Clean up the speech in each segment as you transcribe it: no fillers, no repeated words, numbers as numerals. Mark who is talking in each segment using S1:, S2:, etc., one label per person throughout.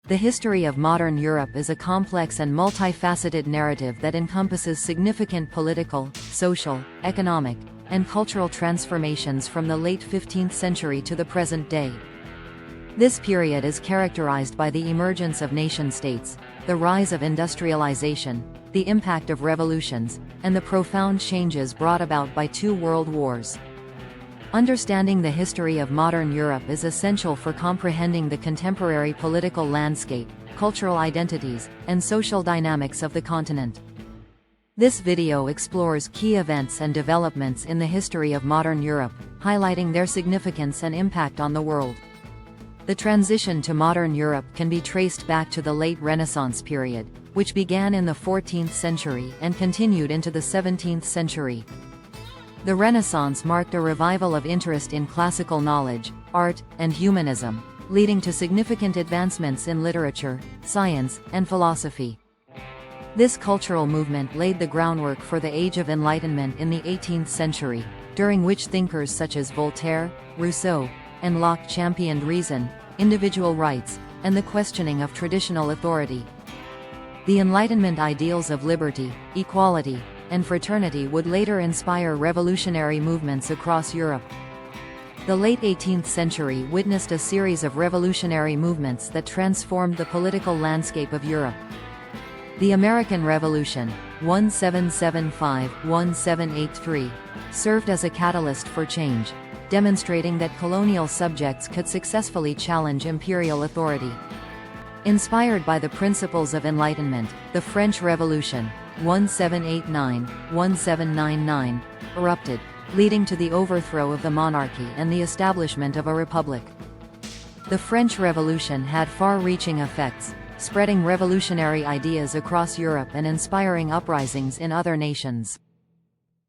S1: The history of modern Europe is a complex and multifaceted narrative that encompasses significant political, social, economic, and cultural transformations from the late 15th century to the present day. This period is characterized by the emergence of nation-states, the rise of industrialization, the impact of revolutions, and the profound changes brought about by two world wars. Understanding the history of modern Europe is essential for comprehending the contemporary political landscape, cultural identities, and social dynamics of the continent. This video explores key events and developments in the history of modern Europe, highlighting their significance and impact on the world. The transition to modern Europe can be traced back to the late Renaissance period, which began in the 14th century and continued into the 17th century. The Renaissance marked a revival of interest in classical knowledge, art, and humanism, leading to significant advancements in literature, science, and philosophy. This cultural movement laid the groundwork for the Age of Enlightenment in the 18th century, during which thinkers such as Voltaire, Rousseau, and Locke championed reason, individual rights, and the questioning of traditional authority. The Enlightenment ideals of liberty, equality, and fraternity would later inspire revolutionary movements across Europe. The late 18th century witnessed a series of revolutionary movements that transformed the political landscape of Europe. The American Revolution, 1775–1783, served as a catalyst for change, demonstrating that colonial subjects could successfully challenge imperial authority. Inspired by the principles of Enlightenment, the French Revolution, 1789–1799, erupted, leading to the overthrow of the monarchy and the establishment of a republic. The French Revolution had far-reaching effects, spreading revolutionary ideas across Europe and inspiring uprisings in other nations.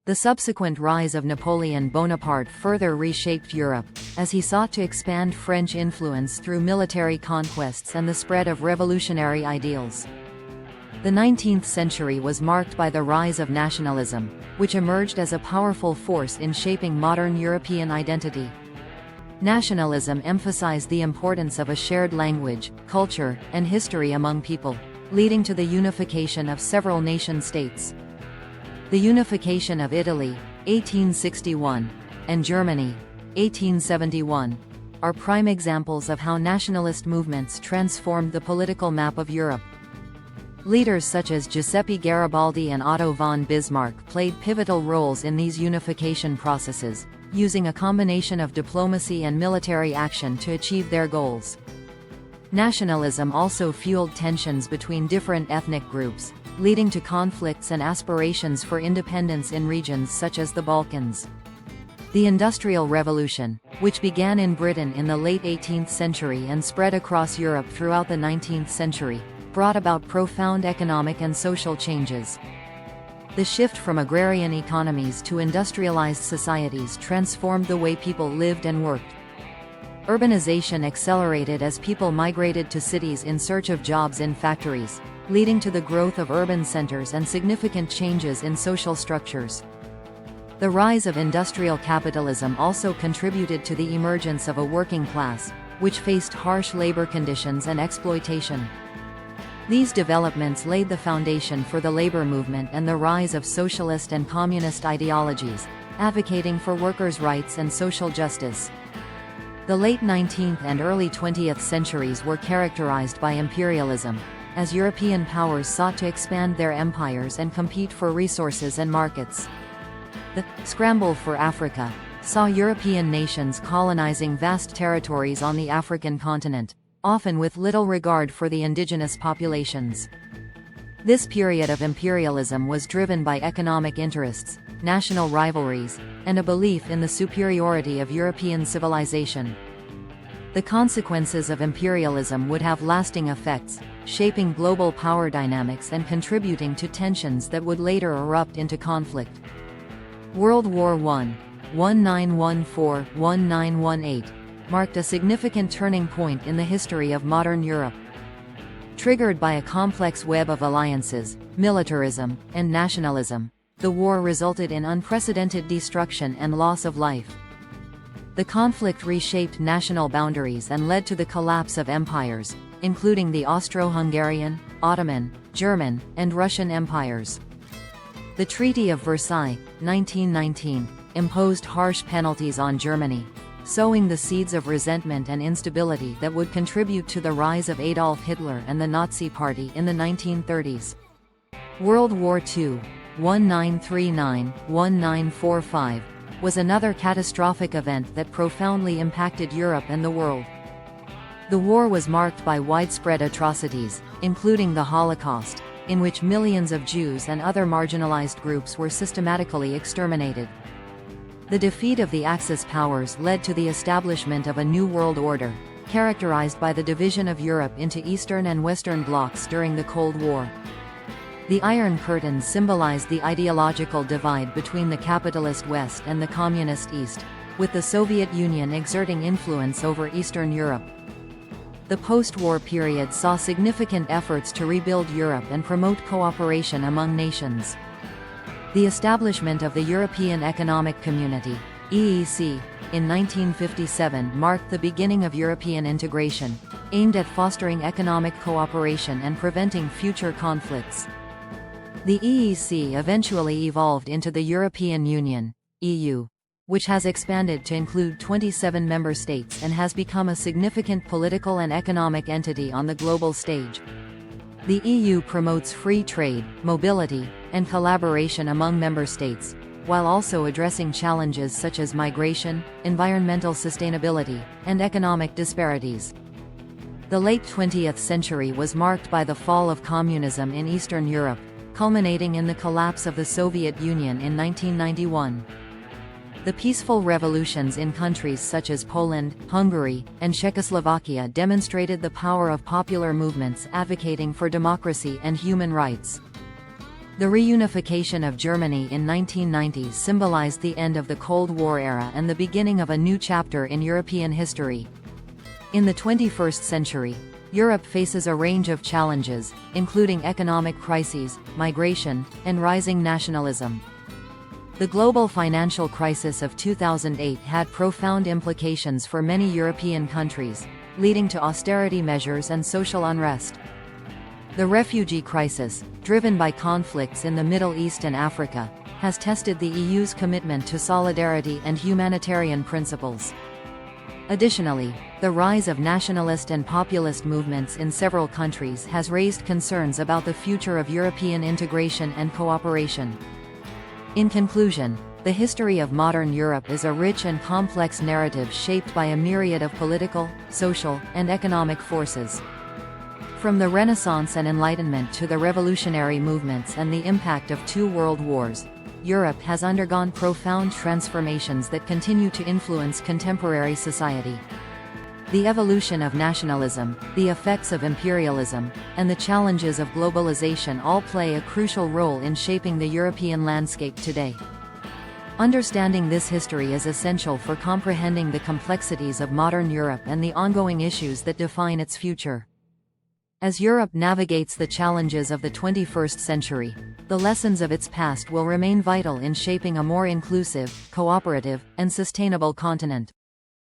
S1: The subsequent rise of Napoleon Bonaparte further reshaped Europe, as he sought to expand French influence through military conquests and the spread of revolutionary ideals. The 19th century was marked by the rise of nationalism, which emerged as a powerful force in shaping modern European identity. Nationalism emphasized the importance of a shared language, culture, and history among people, leading to the unification of several nation-states. The unification of Italy, 1861, and Germany, 1871, are prime examples of how nationalist movements transformed the political map of Europe. Leaders such as Giuseppe Garibaldi and Otto von Bismarck played pivotal roles in these unification processes, using a combination of diplomacy and military action to achieve their goals. Nationalism also fueled tensions between different ethnic groups, leading to conflicts and aspirations for independence in regions such as the Balkans. The Industrial Revolution, which began in Britain in the late 18th century and spread across Europe throughout the 19th century, brought about profound economic and social changes. The shift from agrarian economies to industrialized societies transformed the way people lived and worked. Urbanization accelerated as people migrated to cities in search of jobs in factories, leading to the growth of urban centers and significant changes in social structures. The rise of industrial capitalism also contributed to the emergence of a working class, which faced harsh labor conditions and exploitation. These developments laid the foundation for the labor movement and the rise of socialist and communist ideologies, advocating for workers' rights and social justice. The late 19th and early 20th centuries were characterized by imperialism, as European powers sought to expand their empires and compete for resources and markets. The scramble for Africa saw European nations colonizing vast territories on the African continent, often with little regard for the indigenous populations. This period of imperialism was driven by economic interests, national rivalries, and a belief in the superiority of European civilization. The consequences of imperialism would have lasting effects, shaping global power dynamics and contributing to tensions that would later erupt into conflict. World War I, 1914–1918, marked a significant turning point in the history of modern Europe. Triggered by a complex web of alliances, militarism, and nationalism, the war resulted in unprecedented destruction and loss of life. The conflict reshaped national boundaries and led to the collapse of empires, including the Austro-Hungarian, Ottoman, German, and Russian empires. The Treaty of Versailles, 1919, imposed harsh penalties on Germany, sowing the seeds of resentment and instability that would contribute to the rise of Adolf Hitler and the Nazi Party in the 1930s. World War II, 1939–1945, was another catastrophic event that profoundly impacted Europe and the world. The war was marked by widespread atrocities, including the Holocaust, in which millions of Jews and other marginalized groups were systematically exterminated. The defeat of the Axis powers led to the establishment of a new world order, characterized by the division of Europe into Eastern and Western blocs during the Cold War. The Iron Curtain symbolized the ideological divide between the capitalist West and the communist East, with the Soviet Union exerting influence over Eastern Europe. The post-war period saw significant efforts to rebuild Europe and promote cooperation among nations. The establishment of the European Economic Community, EEC, in 1957 marked the beginning of European integration, aimed at fostering economic cooperation and preventing future conflicts. The EEC eventually evolved into the European Union, EU, which has expanded to include 27 member states and has become a significant political and economic entity on the global stage. The EU promotes free trade, mobility, and collaboration among member states, while also addressing challenges such as migration, environmental sustainability, and economic disparities. The late 20th century was marked by the fall of communism in Eastern Europe, culminating in the collapse of the Soviet Union in 1991. The peaceful revolutions in countries such as Poland, Hungary, and Czechoslovakia demonstrated the power of popular movements advocating for democracy and human rights. The reunification of Germany in 1990 symbolized the end of the Cold War era and the beginning of a new chapter in European history. In the 21st century, Europe faces a range of challenges, including economic crises, migration, and rising nationalism. The global financial crisis of 2008 had profound implications for many European countries, leading to austerity measures and social unrest. The refugee crisis, driven by conflicts in the Middle East and Africa, has tested the EU's commitment to solidarity and humanitarian principles. Additionally, the rise of nationalist and populist movements in several countries has raised concerns about the future of European integration and cooperation. In conclusion, the history of modern Europe is a rich and complex narrative shaped by a myriad of political, social, and economic forces. From the Renaissance and Enlightenment to the revolutionary movements and the impact of two world wars, Europe has undergone profound transformations that continue to influence contemporary society. The evolution of nationalism, the effects of imperialism, and the challenges of globalization all play a crucial role in shaping the European landscape today. Understanding this history is essential for comprehending the complexities of modern Europe and the ongoing issues that define its future. As Europe navigates the challenges of the 21st century, the lessons of its past will remain vital in shaping a more inclusive, cooperative, and sustainable continent.